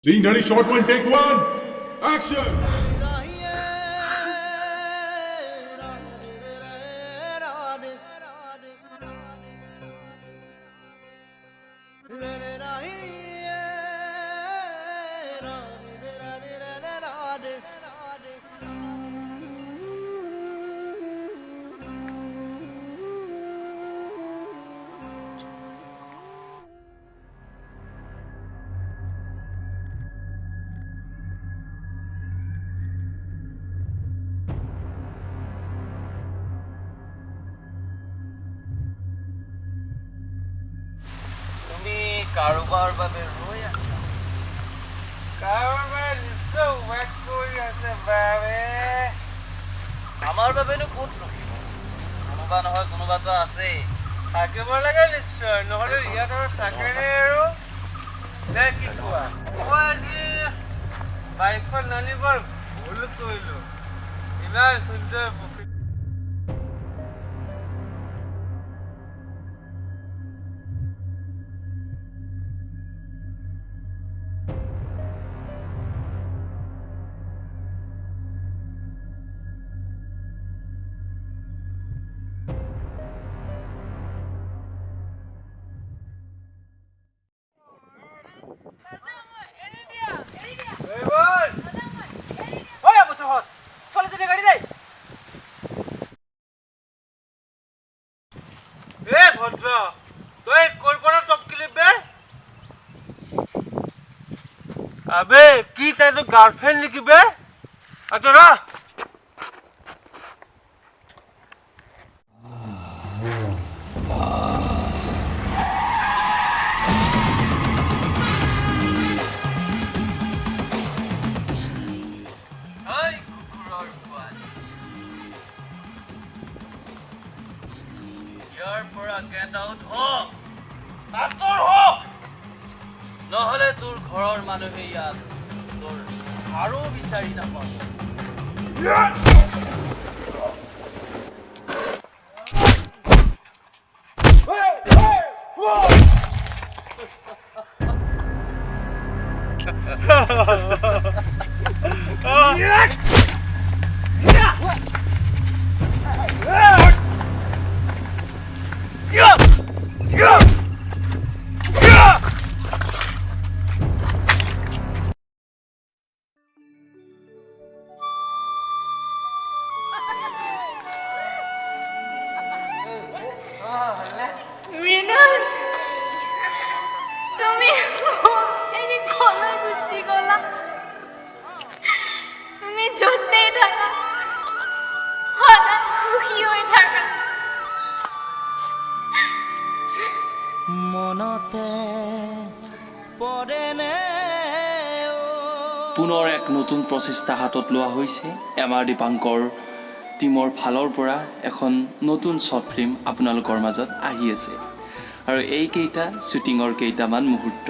Scene ready, shot one, take one. Action. কাৰোবাৰ বাবে ৰৈ আছে কাৰোবাৰ নিশ্চয় ৱেট কৰি আছে বাবে আমাৰ বাবেনো ক'ত ৰখিব কোনোবা নহয় কোনোবাতো আছে থাকিব লাগে নিশ্চয় নহ'লে ইয়াত আৰু থাকেনে আৰু দে কি কোৱা মই আজি বাইকখন নানিবৰ ভুল কৰিলোঁ ইমান সুন্দৰ अबे की तेरे तो गर्लफ्रेंड लिखी बे अच्छा ना get out home আতর হ নহলে তোৰ ঘৰৰ মানুহে ইয়াত তোৰ আৰু বিচাৰি নাপাব পুনৰ এক নতুন প্ৰচেষ্টা হাতত লোৱা হৈছে আমাৰ দীপাংকৰ টিমৰ ফালৰ পৰা এখন নতুন শৰ্ট ফিল্ম আপোনালোকৰ মাজত আহি আছে আৰু এই কেইটা শ্বুটিঙৰ কেইটামান মুহূৰ্ত